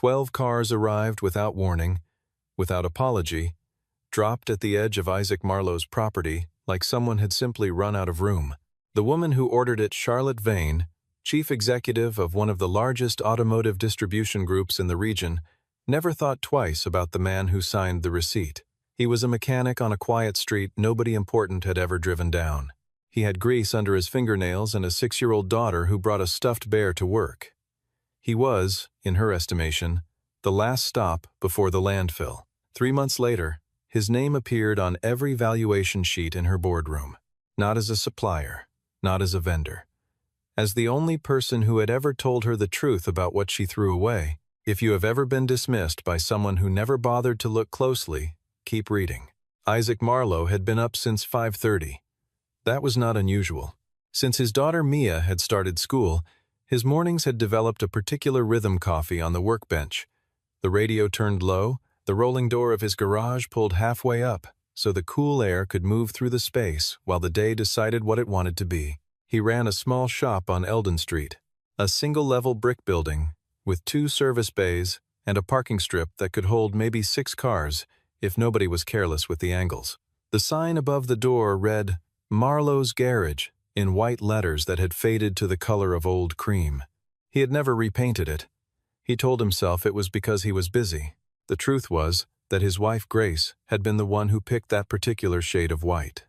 12 cars arrived without warning, without apology, dropped at the edge of Isaac Marlowe's property like someone had simply run out of room. The woman who ordered it, Charlotte Vane, chief executive of one of the largest automotive distribution groups in the region, never thought twice about the man who signed the receipt. He was a mechanic on a quiet street nobody important had ever driven down. He had grease under his fingernails and a 6-year-old daughter who brought a stuffed bear to work. He was, in her estimation, the last stop before the landfill. 3 months later, his name appeared on every valuation sheet in her boardroom, not as a supplier, not as a vendor, as the only person who had ever told her the truth about what she threw away. If you have ever been dismissed by someone who never bothered to look closely, keep reading. Isaac Marlowe had been up since 5:30. That was not unusual. Since his daughter Mia had started school, his mornings had developed a particular rhythm. Coffee on the workbench. The radio turned low, the rolling door of his garage pulled halfway up, so the cool air could move through the space while the day decided what it wanted to be. He ran a small shop on Eldon Street, a single-level brick building with 2 service bays and a parking strip that could hold maybe 6 cars if nobody was careless with the angles. The sign above the door read, "Marlowe's Garage," in white letters that had faded to the color of old cream. He had never repainted it. He told himself it was because he was busy. The truth was that his wife Grace had been the one who picked that particular shade of white.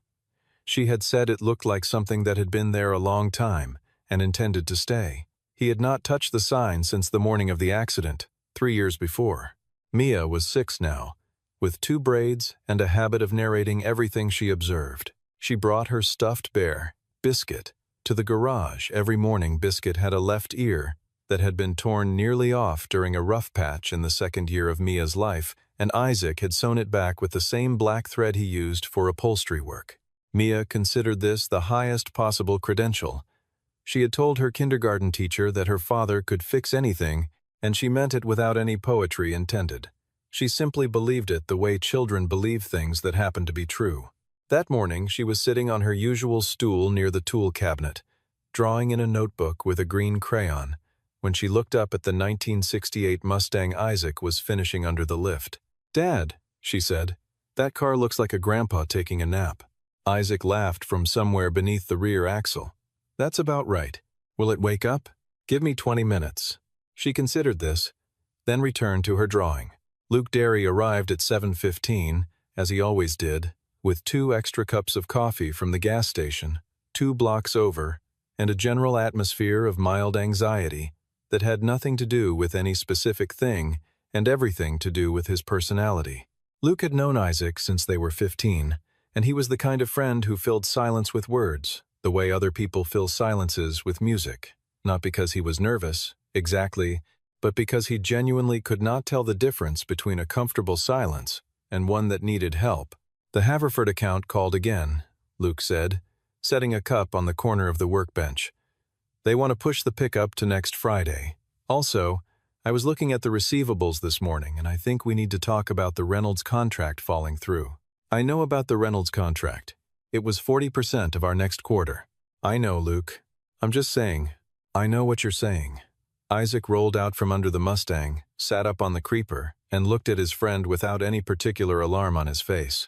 She had said it looked like something that had been there a long time and intended to stay. He had not touched the sign since the morning of the accident, 3 years before. Mia was 6 now, with 2 braids and a habit of narrating everything she observed. She brought her stuffed bear, Biscuit, to the garage every morning. Biscuit had a left ear that had been torn nearly off during a rough patch in the 2nd year of Mia's life, and Isaac had sewn it back with the same black thread he used for upholstery work. Mia considered this the highest possible credential. She had told her kindergarten teacher that her father could fix anything, and she meant it without any poetry intended. She simply believed it the way children believe things that happen to be true. That morning, she was sitting on her usual stool near the tool cabinet, drawing in a notebook with a green crayon, when she looked up at the 1968 Mustang Isaac was finishing under the lift. "Dad," she said, "that car looks like a grandpa taking a nap." Isaac laughed from somewhere beneath the rear axle. "That's about right. Will it wake up? Give me 20 minutes. She considered this, then returned to her drawing. Luke Derry arrived at 7:15, as he always did, with 2 extra cups of coffee from the gas station, 2 blocks over, and a general atmosphere of mild anxiety that had nothing to do with any specific thing and everything to do with his personality. Luke had known Isaac since they were 15, and he was the kind of friend who filled silence with words, the way other people fill silences with music, not because he was nervous, exactly, but because he genuinely could not tell the difference between a comfortable silence and one that needed help. "The Haverford account called again," Luke said, setting a cup on the corner of the workbench. "They want to push the pickup to next Friday. Also, I was looking at the receivables this morning, and I think we need to talk about the Reynolds contract falling through." "I know about the Reynolds contract. It was 40% of our next quarter." "I know, Luke. I'm just saying, I know what you're saying." Isaac rolled out from under the Mustang, sat up on the creeper, and looked at his friend without any particular alarm on his face.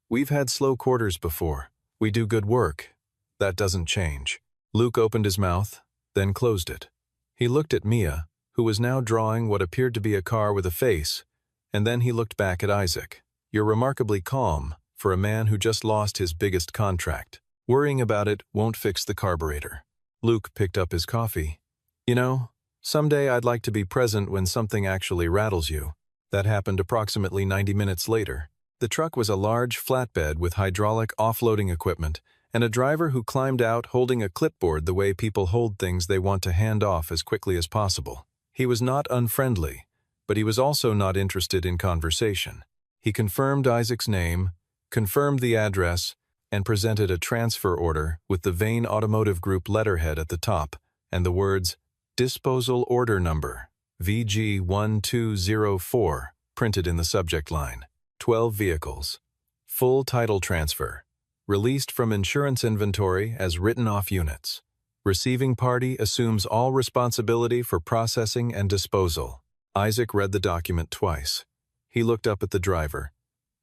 "We've had slow quarters before. We do good work. That doesn't change." Luke opened his mouth, then closed it. He looked at Mia, who was now drawing what appeared to be a car with a face, and then he looked back at Isaac. "You're remarkably calm for a man who just lost his biggest contract. Worrying about it won't fix the carburetor." Luke picked up his coffee. "You know, someday I'd like to be present when something actually rattles you." That happened approximately 90 minutes later. The truck was a large flatbed with hydraulic offloading equipment and a driver who climbed out holding a clipboard the way people hold things they want to hand off as quickly as possible. He was not unfriendly, but he was also not interested in conversation. He confirmed Isaac's name, confirmed the address, and presented a transfer order with the Vane Automotive Group letterhead at the top and the words, "Disposal Order Number, VG1204, printed in the subject line. 12 vehicles. Full title transfer. Released from insurance inventory as written-off units. Receiving party assumes all responsibility for processing and disposal." Isaac read the document twice. He looked up at the driver.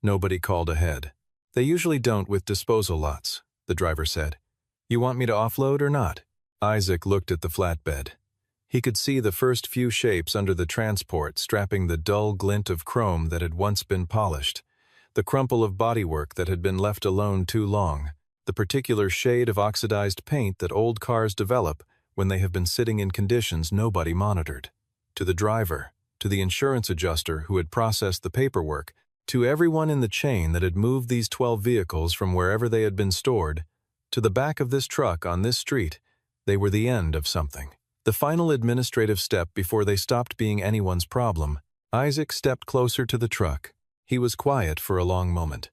Nobody called ahead. "They usually don't with disposal lots," the driver said. "You want me to offload or not?" Isaac looked at the flatbed. He could see the first few shapes under the transport strapping the dull glint of chrome that had once been polished, the crumple of bodywork that had been left alone too long, the particular shade of oxidized paint that old cars develop when they have been sitting in conditions nobody monitored. To the driver, to the insurance adjuster who had processed the paperwork, to everyone in the chain that had moved these 12 vehicles from wherever they had been stored, to the back of this truck on this street, they were the end of something. The final administrative step before they stopped being anyone's problem. Isaac stepped closer to the truck. He was quiet for a long moment.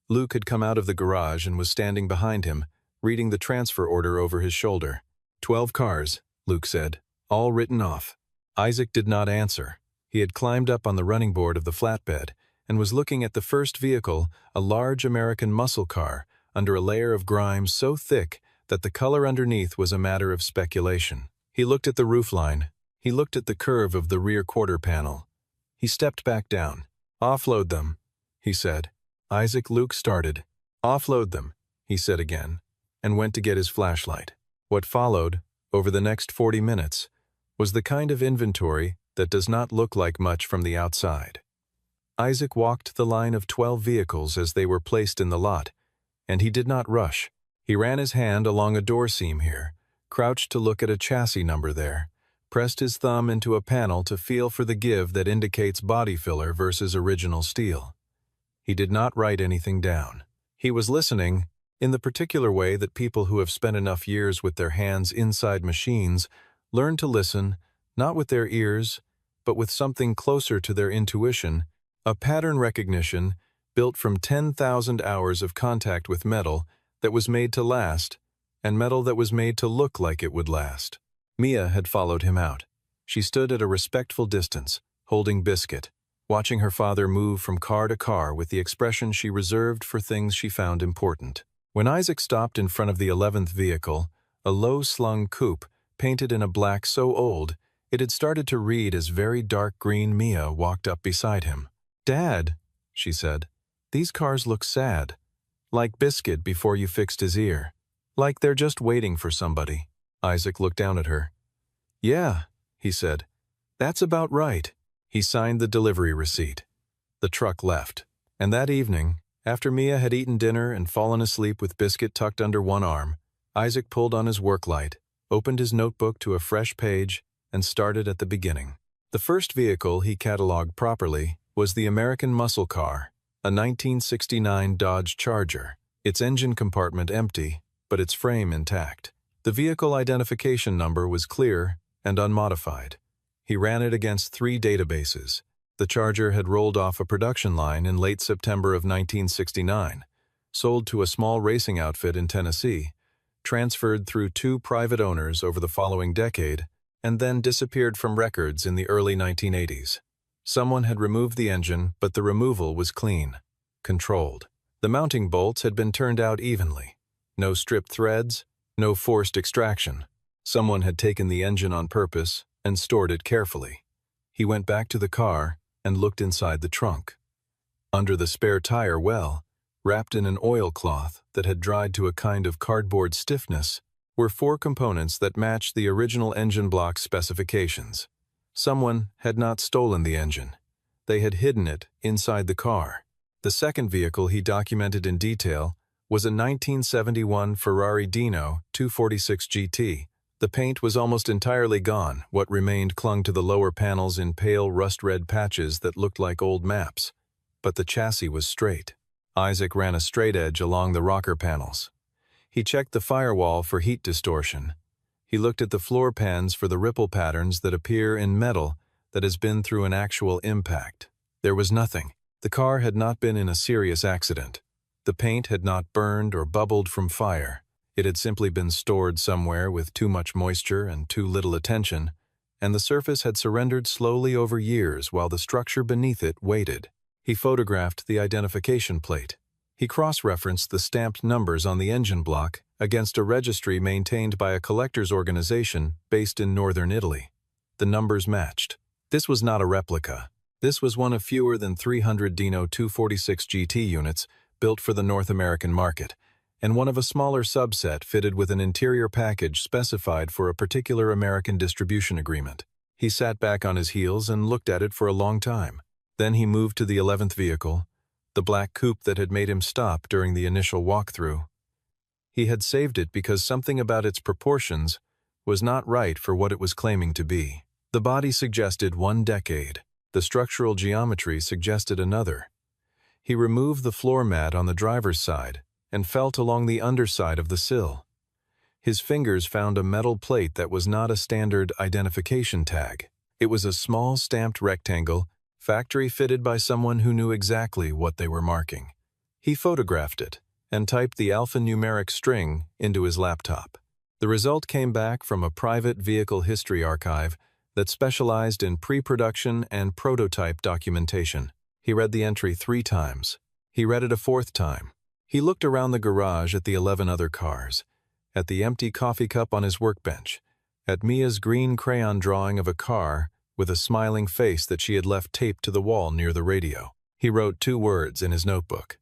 Luke had come out of the garage and was standing behind him, reading the transfer order over his shoulder. 12 cars, Luke said, all written off. Isaac did not answer. He had climbed up on the running board of the flatbed and was looking at the first vehicle, a large American muscle car, under a layer of grime so thick that the color underneath was a matter of speculation. He looked at the roofline. He looked at the curve of the rear quarter panel. He stepped back down. "Offload them," he said. Isaac Luke started. "Offload them," he said again, and went to get his flashlight. What followed, over the next 40 minutes, was the kind of inventory that does not look like much from the outside. Isaac walked the line of 12 vehicles as they were placed in the lot, and he did not rush. He ran his hand along a door seam here, crouched to look at a chassis number there, pressed his thumb into a panel to feel for the give that indicates body filler versus original steel. He did not write anything down. He was listening in the particular way that people who have spent enough years with their hands inside machines learn to listen, not with their ears, but with something closer to their intuition, a pattern recognition built from 10,000 hours of contact with metal that was made to last, and metal that was made to look like it would last. Mia had followed him out. She stood at a respectful distance, holding Biscuit, watching her father move from car to car with the expression she reserved for things she found important. When Isaac stopped in front of the 11th vehicle, a low-slung coupe painted in a black so old it had started to read as very dark green, Mia walked up beside him. "Dad," she said, "these cars look sad. Like Biscuit before you fixed his ear. Like they're just waiting for somebody." Isaac looked down at her. "Yeah," he said. "That's about right." He signed the delivery receipt. The truck left. And that evening, after Mia had eaten dinner and fallen asleep with Biscuit tucked under one arm, Isaac pulled on his work light, opened his notebook to a fresh page, and started at the beginning. The first vehicle he cataloged properly was the American muscle car, a 1969 Dodge Charger, its engine compartment empty, but its frame intact. The vehicle identification number was clear and unmodified. He ran it against 3 databases. The Charger had rolled off a production line in late September of 1969, sold to a small racing outfit in Tennessee, transferred through 2 private owners over the following decade, and then disappeared from records in the early 1980s. Someone had removed the engine, but the removal was clean, controlled. The mounting bolts had been turned out evenly. No stripped threads, no forced extraction. Someone had taken the engine on purpose and stored it carefully. He went back to the car and looked inside the trunk. Under the spare tire well, wrapped in an oilcloth that had dried to a kind of cardboard stiffness, were 4 components that matched the original engine block specifications. Someone had not stolen the engine. They had hidden it inside the car. The second vehicle he documented in detail was a 1971 Ferrari Dino 246 GT. The paint was almost entirely gone. What remained clung to the lower panels in pale rust-red patches that looked like old maps. But the chassis was straight. Isaac ran a straight edge along the rocker panels. He checked the firewall for heat distortion. He looked at the floor pans for the ripple patterns that appear in metal that has been through an actual impact. There was nothing. The car had not been in a serious accident. The paint had not burned or bubbled from fire. It had simply been stored somewhere with too much moisture and too little attention, and the surface had surrendered slowly over years while the structure beneath it waited. He photographed the identification plate. He cross-referenced the stamped numbers on the engine block against a registry maintained by a collectors organization based in northern Italy. The numbers matched. This was not a replica. This was one of fewer than 300 Dino 246 GT units built for the North American market, and one of a smaller subset fitted with an interior package specified for a particular American distribution agreement. He sat back on his heels and looked at it for a long time. Then he moved to the 11th vehicle, the black coupe that had made him stop during the initial walkthrough. He had saved it because something about its proportions was not right for what it was claiming to be. The body suggested 1 decade. The structural geometry suggested another. He removed the floor mat on the driver's side and felt along the underside of the sill. His fingers found a metal plate that was not a standard identification tag. It was a small stamped rectangle, factory-fitted by someone who knew exactly what they were marking. He photographed it and typed the alphanumeric string into his laptop. The result came back from a private vehicle history archive that specialized in pre-production and prototype documentation. He read the entry 3 times. He read it a 4th time. He looked around the garage at the 11 other cars, at the empty coffee cup on his workbench, at Mia's green crayon drawing of a car with a smiling face that she had left taped to the wall near the radio. He wrote 2 words in his notebook.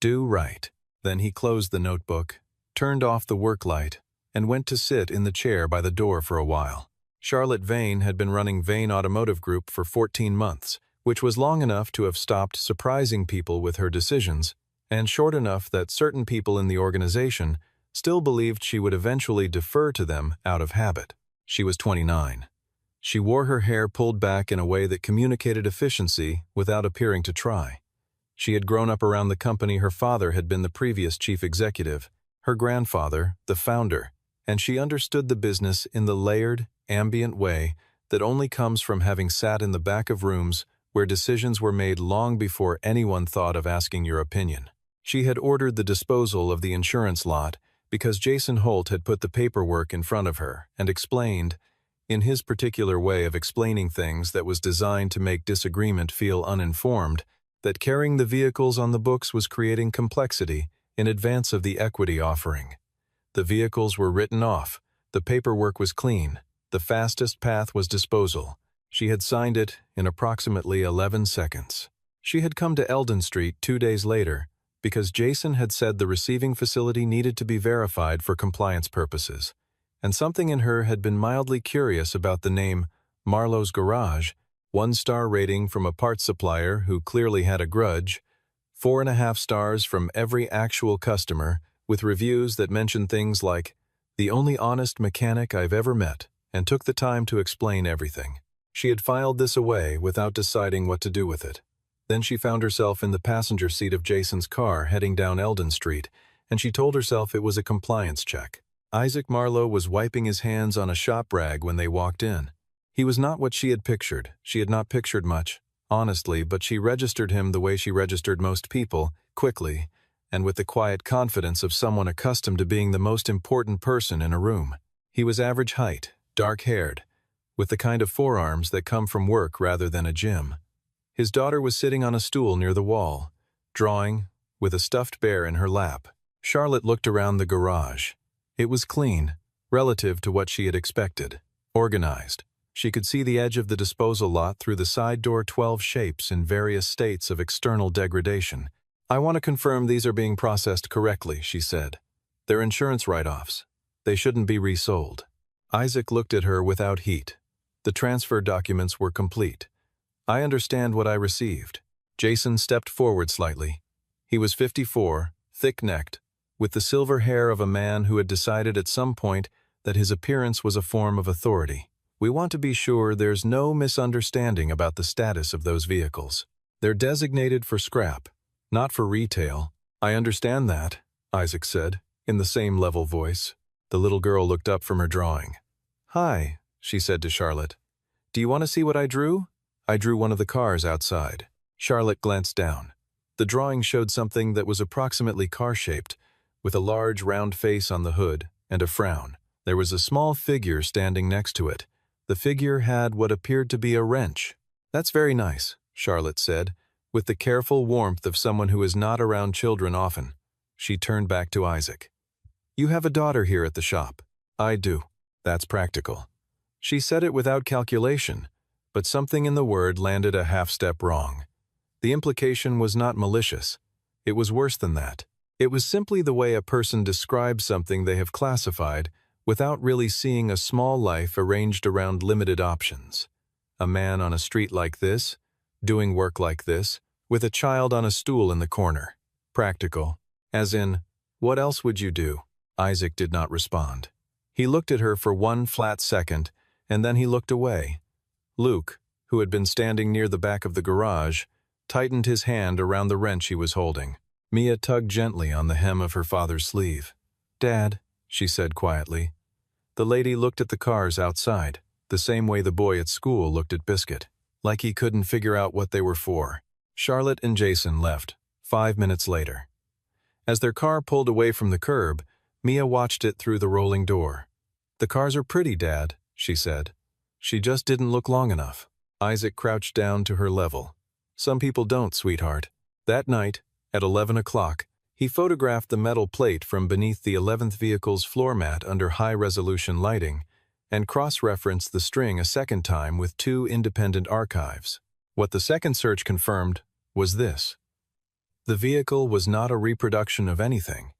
Do right. Then he closed the notebook, turned off the work light, and went to sit in the chair by the door for a while. Charlotte Vane had been running Vane Automotive Group for 14 months, which was long enough to have stopped surprising people with her decisions, and short enough that certain people in the organization still believed she would eventually defer to them out of habit. She was 29. She wore her hair pulled back in a way that communicated efficiency without appearing to try. She had grown up around the company her father had been the previous chief executive, her grandfather, the founder, and she understood the business in the layered, ambient way that only comes from having sat in the back of rooms where decisions were made long before anyone thought of asking your opinion. She had ordered the disposal of the insurance lot because Jason Holt had put the paperwork in front of her and explained, in his particular way of explaining things that was designed to make disagreement feel uninformed, that carrying the vehicles on the books was creating complexity in advance of the equity offering. The vehicles were written off, the paperwork was clean, the fastest path was disposal. She had signed it in approximately 11 seconds. She had come to Eldon Street 2 days later because Jason had said the receiving facility needed to be verified for compliance purposes, and something in her had been mildly curious about the name Marlowe's Garage, 1-star rating from a parts supplier who clearly had a grudge, 4.5 stars from every actual customer, with reviews that mentioned things like, "The only honest mechanic I've ever met," and took the time to explain everything. She had filed this away without deciding what to do with it. Then she found herself in the passenger seat of Jason's car heading down Eldon Street, and she told herself it was a compliance check. Isaac Marlowe was wiping his hands on a shop rag when they walked in. He was not what she had pictured. She had not pictured much, honestly, but she registered him the way she registered most people, quickly, and with the quiet confidence of someone accustomed to being the most important person in a room. He was average height, dark-haired, with the kind of forearms that come from work rather than a gym. His daughter was sitting on a stool near the wall, drawing, with a stuffed bear in her lap. Charlotte looked around the garage. It was clean, relative to what she had expected, organized. She could see the edge of the disposal lot through the side door 12 shapes in various states of external degradation. "I want to confirm these are being processed correctly," she said. "They're insurance write-offs. They shouldn't be resold." Isaac looked at her without heat. The transfer documents were complete. "I understand what I received." Jason stepped forward slightly. He was 54, thick-necked, with the silver hair of a man who had decided at some point that his appearance was a form of authority. "We want to be sure there's no misunderstanding about the status of those vehicles. They're designated for scrap, not for retail." "I understand that," Isaac said, in the same level voice. The little girl looked up from her drawing. "Hi," she said to Charlotte. "Do you want to see what I drew?" "I drew one of the cars outside." Charlotte glanced down. The drawing showed something that was approximately car-shaped, with a large round face on the hood and a frown. There was a small figure standing next to it. The figure had what appeared to be a wrench. "That's very nice," Charlotte said, with the careful warmth of someone who is not around children often. She turned back to Isaac. "You have a daughter here at the shop." "I do." "That's practical." She said it without calculation, But something in the word landed a half-step wrong. The implication was not malicious. It was worse than that. It was simply the way a person describes something they have classified without really seeing a small life arranged around limited options. A man on a street like this, doing work like this, with a child on a stool in the corner. Practical. As in, what else would you do? Isaac did not respond. He looked at her for one flat second, and then he looked away. Luke, who had been standing near the back of the garage, tightened his hand around the wrench he was holding. Mia tugged gently on the hem of her father's sleeve. "Dad," she said quietly. The lady looked at the cars outside, the same way the boy at school looked at Biscuit, like he couldn't figure out what they were for. Charlotte and Jason left, 5 minutes later. As their car pulled away from the curb, Mia watched it through the rolling door. "The cars are pretty, Dad," she said. "She just didn't look long enough." Isaac crouched down to her level. "Some people don't, sweetheart." That night, at 11 o'clock, he photographed the metal plate from beneath the 11th vehicle's floor mat under high-resolution lighting and cross-referenced the string a second time with 2 independent archives. What the second search confirmed was this. The vehicle was not a reproduction of anything.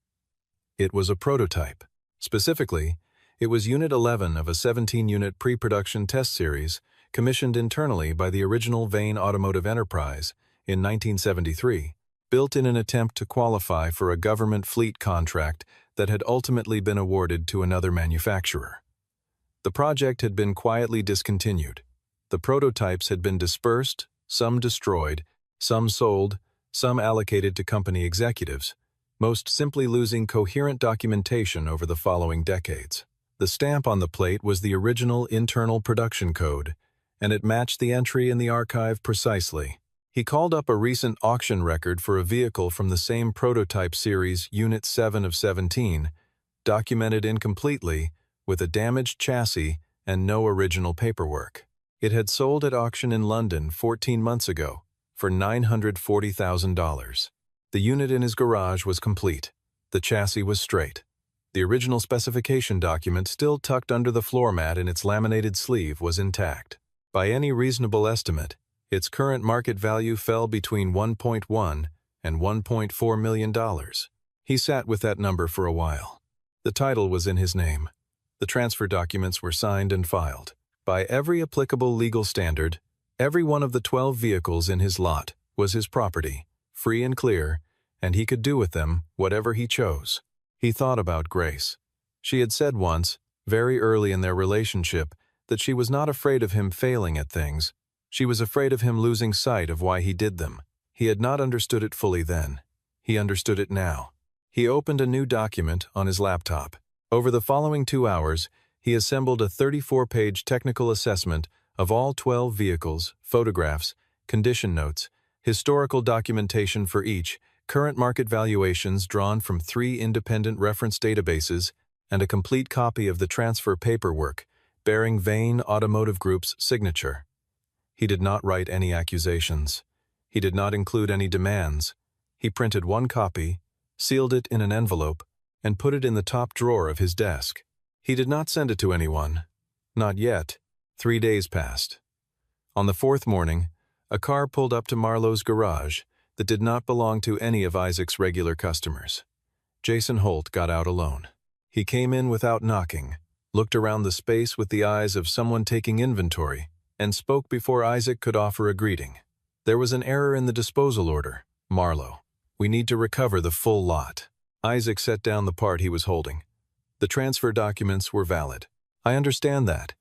It was a prototype. Specifically, it was Unit 11 of a 17-unit pre-production test series commissioned internally by the original Vane Automotive Enterprise in 1973, built in an attempt to qualify for a government fleet contract that had ultimately been awarded to another manufacturer. The project had been quietly discontinued. The prototypes had been dispersed, some destroyed, some sold, some allocated to company executives, most simply losing coherent documentation over the following decades. The stamp on the plate was the original internal production code, and it matched the entry in the archive precisely. He called up a recent auction record for a vehicle from the same prototype series, Unit 7 of 17, documented incompletely, with a damaged chassis and no original paperwork. It had sold at auction in London 14 months ago for $940,000. The unit in his garage was complete. The chassis was straight. The original specification document, still tucked under the floor mat in its laminated sleeve, was intact. By any reasonable estimate, its current market value fell between $1.1 and $1.4 million. He sat with that number for a while. The title was in his name. The transfer documents were signed and filed. By every applicable legal standard, every one of the 12 vehicles in his lot was his property, free and clear, and he could do with them whatever he chose. He thought about Grace. She had said once, very early in their relationship, that she was not afraid of him failing at things. She was afraid of him losing sight of why he did them. He had not understood it fully then. He understood it now. He opened a new document on his laptop. Over the following 2 hours, he assembled a 34-page technical assessment of all 12 vehicles, photographs, condition notes, historical documentation for each, current market valuations drawn from 3 independent reference databases, and a complete copy of the transfer paperwork bearing Vane Automotive Group's signature. He did not write any accusations. He did not include any demands. He printed one copy, sealed it in an envelope, and put it in the top drawer of his desk. He did not send it to anyone. Not yet. 3 days passed. On the 4th morning, a car pulled up to Marlowe's garage that did not belong to any of Isaac's regular customers. Jason Holt got out alone. He came in without knocking, looked around the space with the eyes of someone taking inventory, and spoke before Isaac could offer a greeting. "There was an error in the disposal order, Marlowe. We need to recover the full lot." Isaac set down the part he was holding. "The transfer documents were valid. I understand that.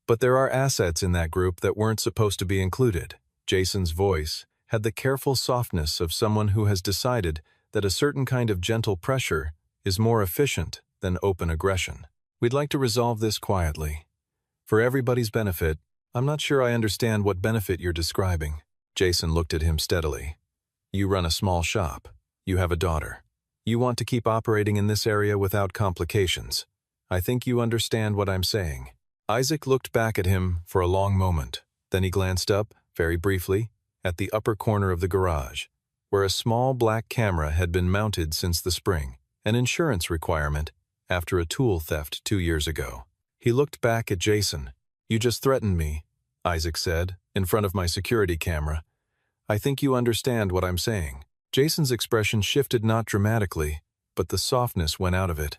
But there are assets in that group that weren't supposed to be included." Jason's voice had the careful softness of someone who has decided that a certain kind of gentle pressure is more efficient than open aggression. "We'd like to resolve this quietly. For everybody's benefit, I'm not sure I understand what benefit you're describing." Jason looked at him steadily. "You run a small shop. You have a daughter. You want to keep operating in this area without complications. I think you understand what I'm saying." Isaac looked back at him for a long moment. Then he glanced up, very briefly, at the upper corner of the garage, where a small black camera had been mounted since the spring, an insurance requirement after a tool theft 2 years ago. He looked back at Jason. "You just threatened me," Isaac said, in front of my security camera. I think you understand what I'm saying." Jason's expression shifted not dramatically, but the softness went out of it.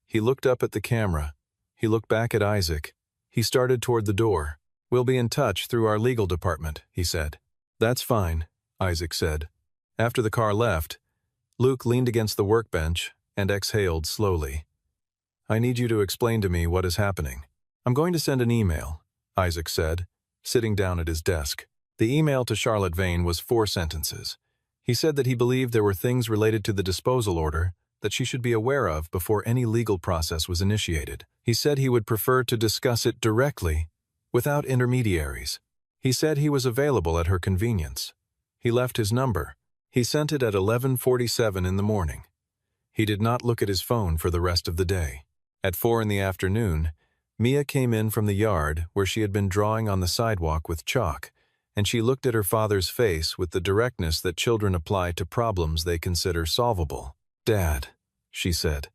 He looked up at the camera. He looked back at Isaac. He started toward the door. "We'll be in touch through our legal department," he said. "That's fine," Isaac said. After the car left, Luke leaned against the workbench and exhaled slowly. "I need you to explain to me what is happening." "I'm going to send an email," Isaac said, sitting down at his desk. The email to Charlotte Vane was 4 sentences. He said that he believed there were things related to the disposal order that she should be aware of before any legal process was initiated. He said he would prefer to discuss it directly, without intermediaries. He said he was available at her convenience. He left his number. He sent it at 11:47 in the morning. He did not look at his phone for the rest of the day. At 4 in the afternoon, Mia came in from the yard where she had been drawing on the sidewalk with chalk, and she looked at her father's face with the directness that children apply to problems they consider solvable. "Dad," she said,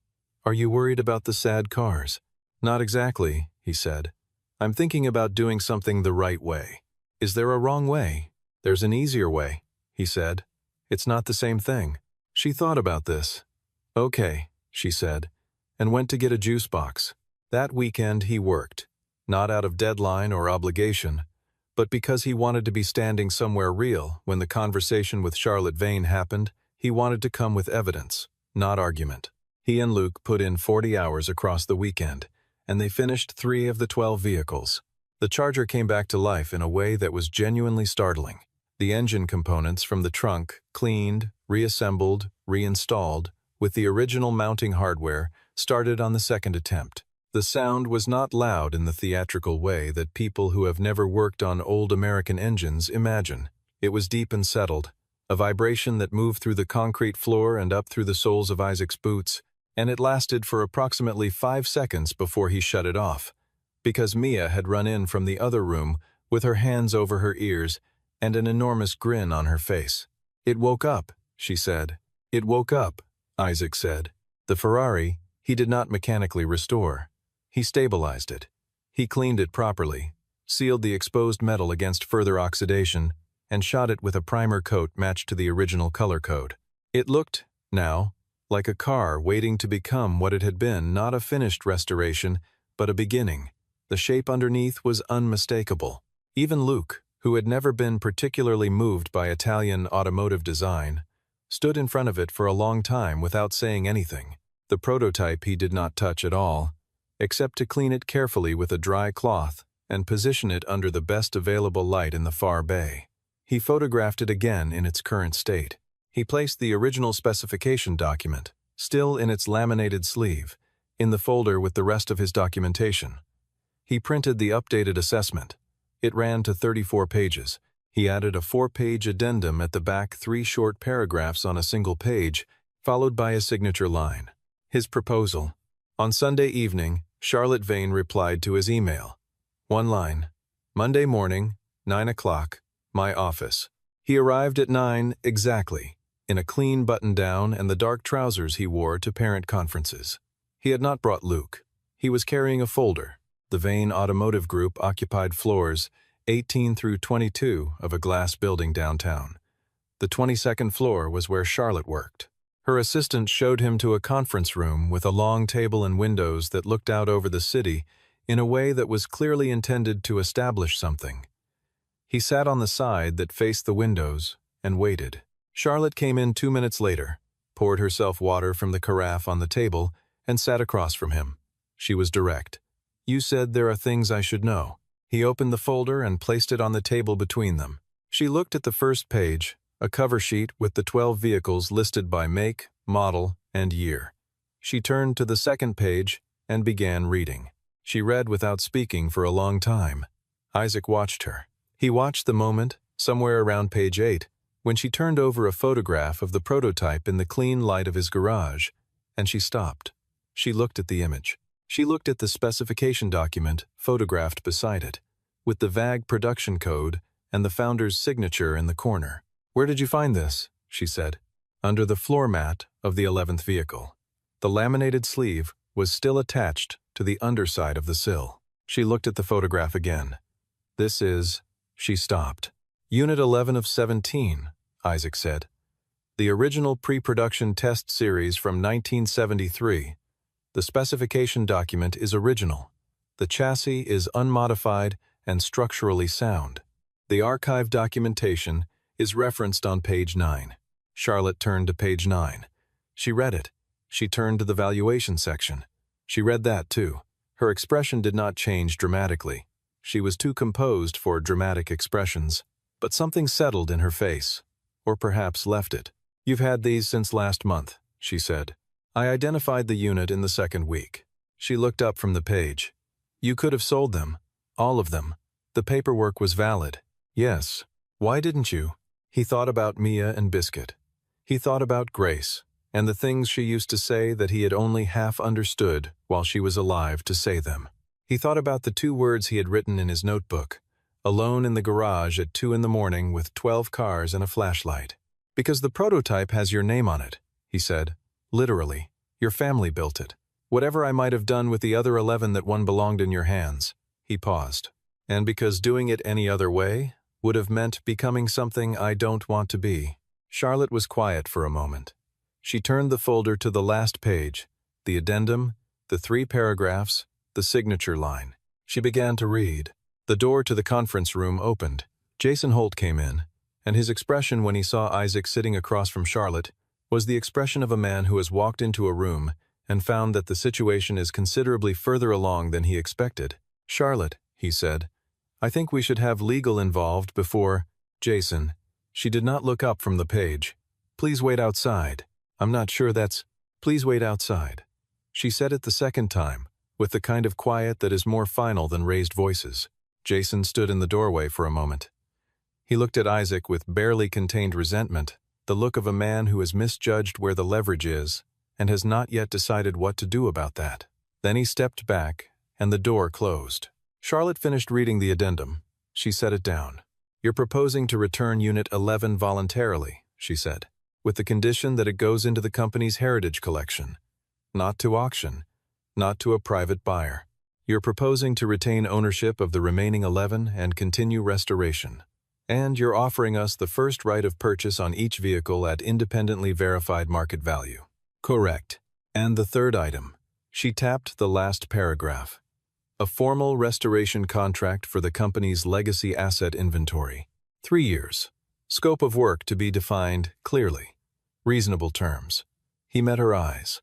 "are you worried about the sad cars?" "Not exactly," he said. "I'm thinking about doing something the right way." "Is there a wrong way?" "There's an easier way," he said. "It's not the same thing." She thought about this. "Okay," she said, and went to get a juice box. That weekend he worked, not out of deadline or obligation, but because he wanted to be standing somewhere real when the conversation with Charlotte Vane happened. He wanted to come with evidence, not argument. He and Luke put in 40 hours across the weekend, and they finished 3 of the 12 vehicles. The Charger came back to life in a way that was genuinely startling. The engine components from the trunk, cleaned, reassembled, reinstalled, with the original mounting hardware, started on the second attempt. The sound was not loud in the theatrical way that people who have never worked on old American engines imagine. It was deep and settled, a vibration that moved through the concrete floor and up through the soles of Isaac's boots, and it lasted for approximately 5 seconds before he shut it off, because Mia had run in from the other room with her hands over her ears and an enormous grin on her face. "It woke up," she said. "It woke up," Isaac said. The Ferrari, he did not mechanically restore. He stabilized it. He cleaned it properly, sealed the exposed metal against further oxidation, and shot it with a primer coat matched to the original color code. It looked, now, like a car waiting to become what it had been, not a finished restoration, but a beginning. The shape underneath was unmistakable. Even Luke, who had never been particularly moved by Italian automotive design, stood in front of it for a long time without saying anything. The prototype he did not touch at all, except to clean it carefully with a dry cloth and position it under the best available light in the far bay. He photographed it again in its current state. He placed the original specification document, still in its laminated sleeve, in the folder with the rest of his documentation. He printed the updated assessment. It ran to 34 pages. He added a 4-page addendum at the back, 3 short paragraphs on a single page, followed by a signature line. His proposal. On Sunday evening, Charlotte Vane replied to his email. 1 line. "Monday morning, 9 o'clock, my office." He arrived at 9 exactly, in a clean button-down and the dark trousers he wore to parent conferences. He had not brought Luke. He was carrying a folder. The Vane Automotive Group occupied floors 18 through 22 of a glass building downtown. The 22nd floor was where Charlotte worked. Her assistant showed him to a conference room with a long table and windows that looked out over the city in a way that was clearly intended to establish something. He sat on the side that faced the windows and waited. Charlotte came in 2 minutes later, poured herself water from the carafe on the table, and sat across from him. She was direct. "You said there are things I should know." He opened the folder and placed it on the table between them. She looked at the first page, a cover sheet with the 12 vehicles listed by make, model, and year. She turned to the second page and began reading. She read without speaking for a long time. Isaac watched her. He watched the moment, somewhere around page 8, when she turned over a photograph of the prototype in the clean light of his garage, and she stopped. She looked at the image. She looked at the specification document photographed beside it, with the VAG production code and the founder's signature in the corner. "Where did you find this?" she said. "Under the floor mat of the 11th vehicle." The laminated sleeve was still attached to the underside of the sill. She looked at the photograph again. "This is She stopped. Unit 11 of 17, Isaac said. The original pre-production test series from 1973. The specification document is original. The chassis is unmodified and structurally sound. The archive documentation is referenced on page 9. Charlotte turned to page 9. She read it. She turned to the valuation section. She read that too. Her expression did not change dramatically. She was too composed for dramatic expressions. But something settled in her face, or perhaps left it. "You've had these since last month," she said. "I identified the unit in the second week." She looked up from the page. "You could have sold them. All of them. The paperwork was valid." "Yes. Why didn't you?" He thought about Mia and Biscuit. He thought about Grace, and the things she used to say that he had only half understood while she was alive to say them. He thought about the 2 words he had written in his notebook, alone in the garage at 2 in the morning with 12 cars and a flashlight. "Because the prototype has your name on it," he said. "Literally. Your family built it. Whatever I might have done with the other 11 that one belonged in your hands." He paused. "And because doing it any other way would have meant becoming something I don't want to be." Charlotte was quiet for a moment. She turned the folder to the last page, the addendum, the 3 paragraphs, the signature line. She began to read. The door to the conference room opened. Jason Holt came in, and his expression when he saw Isaac sitting across from Charlotte was the expression of a man who has walked into a room and found that the situation is considerably further along than he expected. "Charlotte," he said, "I think we should have legal involved before—" "Jason." She did not look up from the page. "Please wait outside. I'm not sure that's—" "Please wait outside." She said it the second time, with the kind of quiet that is more final than raised voices. Jason stood in the doorway for a moment. He looked at Isaac with barely contained resentment, the look of a man who has misjudged where the leverage is and has not yet decided what to do about that. Then he stepped back, and the door closed. Charlotte finished reading the addendum. She set it down. "You're proposing to return Unit 11 voluntarily," she said, "with the condition that it goes into the company's heritage collection. Not to auction, not to a private buyer. You're proposing to retain ownership of the remaining 11 and continue restoration. And you're offering us the first right of purchase on each vehicle at independently verified market value." "Correct. And the third item." She tapped the last paragraph. "A formal restoration contract for the company's legacy asset inventory. 3 years. Scope of work to be defined clearly. Reasonable terms." He met her eyes.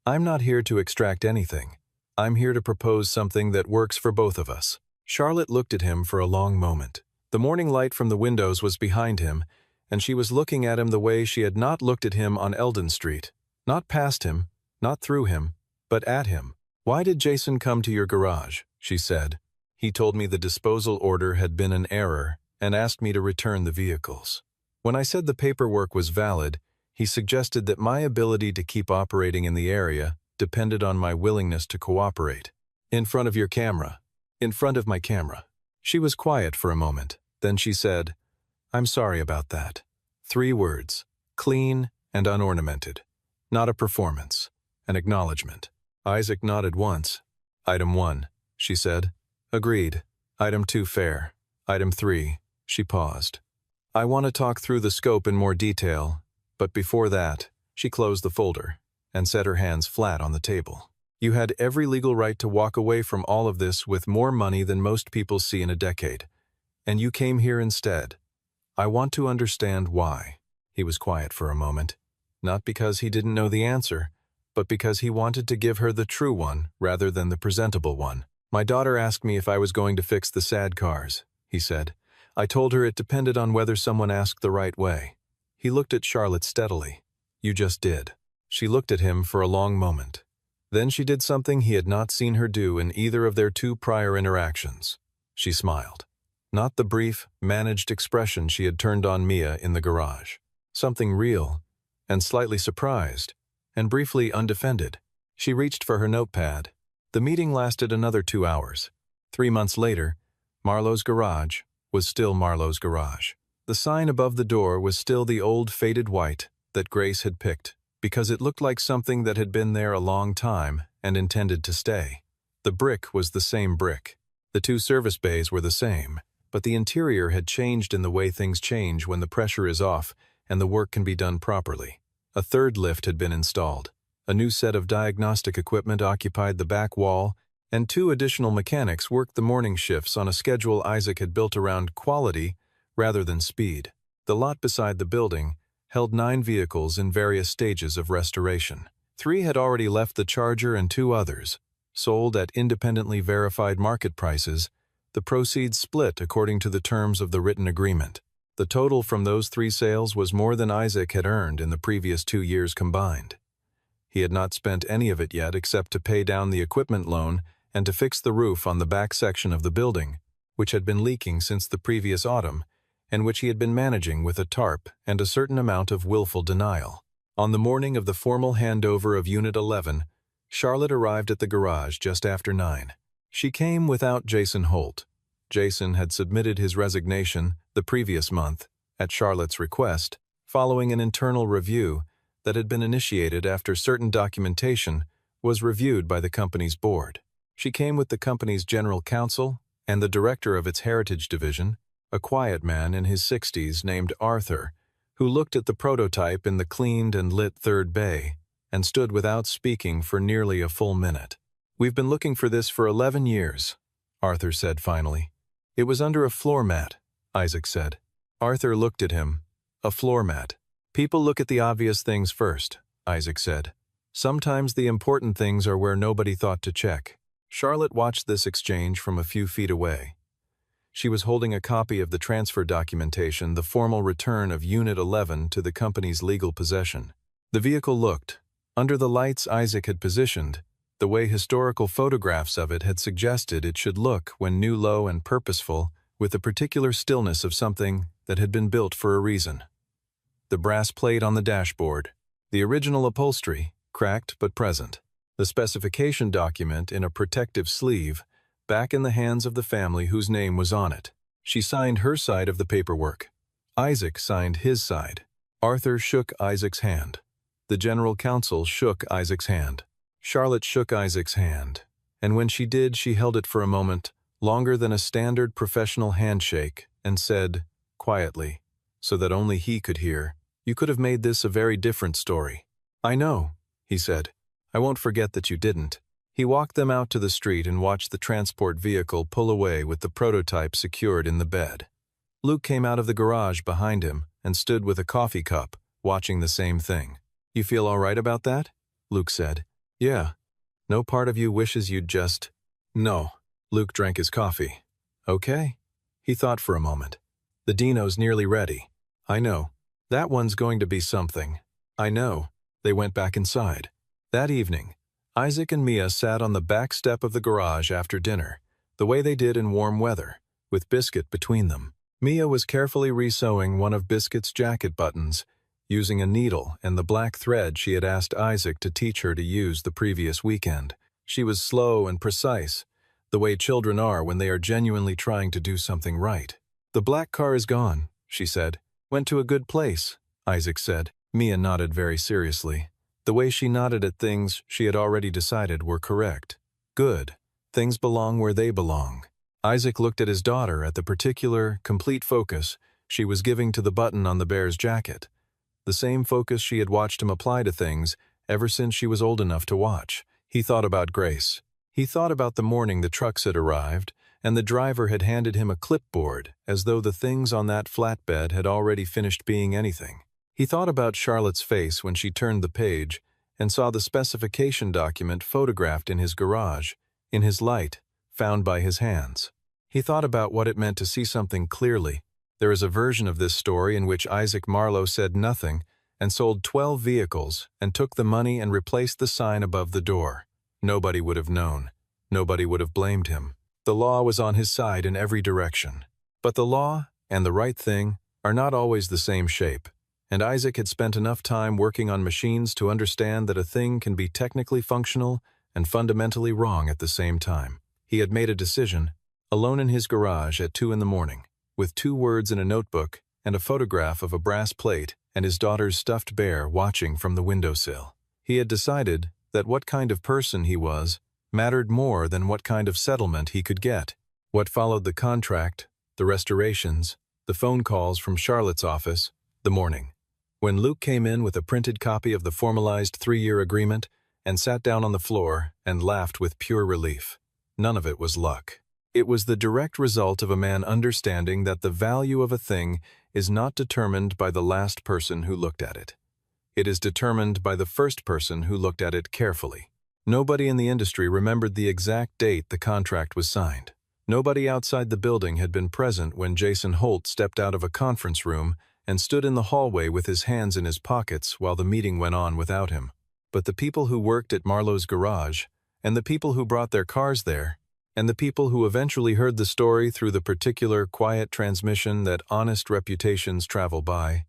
"I'm not here to extract anything. I'm here to propose something that works for both of us." Charlotte looked at him for a long moment. The morning light from the windows was behind him, and she was looking at him the way she had not looked at him on Eldon Street. Not past him, not through him, but at him. "Why did Jason come to your garage?" she said. "He told me the disposal order had been an error and asked me to return the vehicles. When I said the paperwork was valid, he suggested that my ability to keep operating in the area depended on my willingness to cooperate." "In front of your camera." "In front of my camera." She was quiet for a moment. Then she said, "I'm sorry about that." 3 words, clean and unornamented. Not a performance, an acknowledgement. Isaac nodded once. "Item 1, she said. "Agreed. Item 2 fair. Item 3, she paused. "I want to talk through the scope in more detail, but before that," she closed the folder and set her hands flat on the table. "You had every legal right to walk away from all of this with more money than most people see in a decade. And you came here instead. I want to understand why." He was quiet for a moment, not because he didn't know the answer, but because he wanted to give her the true one rather than the presentable one. "My daughter asked me if I was going to fix the sad cars," he said. "I told her it depended on whether someone asked the right way." He looked at Charlotte steadily. "You just did." She looked at him for a long moment. Then she did something he had not seen her do in either of their 2 prior interactions. She smiled. Not the brief, managed expression she had turned on Mia in the garage. Something real, and slightly surprised, and briefly undefended. She reached for her notepad. The meeting lasted another 2 hours. 3 months later, Marlowe's garage was still Marlowe's garage. The sign above the door was still the old faded white that Grace had picked, because it looked like something that had been there a long time and intended to stay. The brick was the same brick. The 2 service bays were the same. but the interior had changed in the way things change when the pressure is off and the work can be done properly. A third lift had been installed. A new set of diagnostic equipment occupied the back wall, and 2 additional mechanics worked the morning shifts on a schedule Isaac had built around quality rather than speed. The lot beside the building held 9 vehicles in various stages of restoration. 3 had already left the Charger and 2 others, sold at independently verified market prices, the proceeds split according to the terms of the written agreement. The total from those 3 sales was more than Isaac had earned in the previous 2 years combined. He had not spent any of it yet except to pay down the equipment loan and to fix the roof on the back section of the building, which had been leaking since the previous autumn, and which he had been managing with a tarp and a certain amount of willful denial. On the morning of the formal handover of Unit 11, Charlotte arrived at the garage just after 9. She came without Jason Holt. Jason had submitted his resignation the previous month, at Charlotte's request, following an internal review that had been initiated after certain documentation was reviewed by the company's board. She came with the company's general counsel and the director of its heritage division, a quiet man in his 60s named Arthur, who looked at the prototype in the cleaned and lit third bay and stood without speaking for nearly a full minute. "We've been looking for this for 11 years, Arthur said finally. "It was under a floor mat," Isaac said. Arthur looked at him. "A floor mat. People look at the obvious things first," Isaac said. "Sometimes the important things are where nobody thought to check." Charlotte watched this exchange from a few feet away. She was holding a copy of the transfer documentation, the formal return of Unit 11 to the company's legal possession. The vehicle looked, under the lights Isaac had positioned, the way historical photographs of it had suggested it should look when new, low, and purposeful, with the particular stillness of something that had been built for a reason. The brass plate on the dashboard, the original upholstery, cracked but present, the specification document in a protective sleeve, back in the hands of the family whose name was on it. She signed her side of the paperwork. Isaac signed his side. Arthur shook Isaac's hand. The general counsel shook Isaac's hand. Charlotte shook Isaac's hand, and when she did, she held it for a moment, longer than a standard professional handshake, and said, quietly, so that only he could hear, "You could have made this a very different story." "I know," he said. "I won't forget that you didn't." He walked them out to the street and watched the transport vehicle pull away with the prototype secured in the bed. Luke came out of the garage behind him and stood with a coffee cup, watching the same thing. "You feel all right about that?" Luke said. "Yeah. No part of you wishes you'd just—" "No." Luke drank his coffee. "Okay." He thought for a moment. "The Dino's nearly ready." "I know. That one's going to be something." "I know." They went back inside. That evening, Isaac and Mia sat on the back step of the garage after dinner, the way they did in warm weather, with Biscuit between them. Mia was carefully resewing one of Biscuit's jacket buttons, using a needle and the black thread she had asked Isaac to teach her to use the previous weekend. She was slow and precise, the way children are when they are genuinely trying to do something right. "The black car is gone," she said. "Went to a good place," Isaac said. Mia nodded very seriously. The way she nodded at things she had already decided were correct. Good. Things belong where they belong. Isaac looked at his daughter at the particular, complete focus she was giving to the button on the bear's jacket. The same focus she had watched him apply to things ever since she was old enough to watch. He thought about Grace. He thought about the morning the trucks had arrived, and the driver had handed him a clipboard as though the things on that flatbed had already finished being anything. He thought about Charlotte's face when she turned the page and saw the specification document photographed in his garage, in his light, found by his hands. He thought about what it meant to see something clearly. There is a version of this story in which Isaac Marlowe said nothing and sold 12 vehicles and took the money and replaced the sign above the door. Nobody would have known. Nobody would have blamed him. The law was on his side in every direction. But the law and the right thing are not always the same shape, and Isaac had spent enough time working on machines to understand that a thing can be technically functional and fundamentally wrong at the same time. He had made a decision, alone in his garage at 2 in the morning, with 2 words in a notebook and a photograph of a brass plate and his daughter's stuffed bear watching from the windowsill. He had decided that what kind of person he was mattered more than what kind of settlement he could get. What followed the contract, the restorations, the phone calls from Charlotte's office, the morning. When Luke came in with a printed copy of the formalized 3-year agreement and sat down on the floor and laughed with pure relief. None of it was luck. It was the direct result of a man understanding that the value of a thing is not determined by the last person who looked at it. It is determined by the first person who looked at it carefully. Nobody in the industry remembered the exact date the contract was signed. Nobody outside the building had been present when Jason Holt stepped out of a conference room and stood in the hallway with his hands in his pockets while the meeting went on without him. But the people who worked at Marlowe's garage, and the people who brought their cars there, and the people who eventually heard the story through the particular quiet transmission that honest reputations travel by,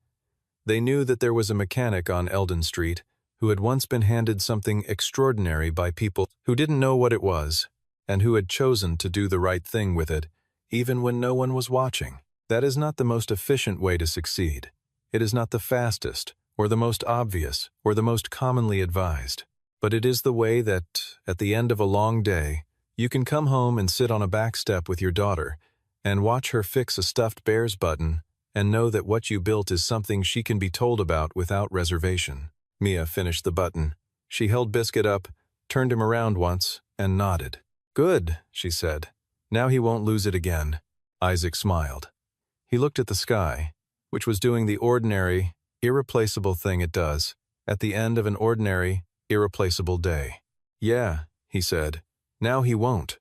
they knew that there was a mechanic on Eldon Street who had once been handed something extraordinary by people who didn't know what it was, and who had chosen to do the right thing with it, even when no one was watching. That is not the most efficient way to succeed. It is not the fastest, or the most obvious, or the most commonly advised. But it is the way that, at the end of a long day, you can come home and sit on a back step with your daughter and watch her fix a stuffed bear's button and know that what you built is something she can be told about without reservation. Mia finished the button. She held Biscuit up, turned him around once, and nodded. "Good," she said. "Now he won't lose it again." Isaac smiled. He looked at the sky, which was doing the ordinary, irreplaceable thing it does at the end of an ordinary, irreplaceable day. "Yeah," he said. "Now he won't."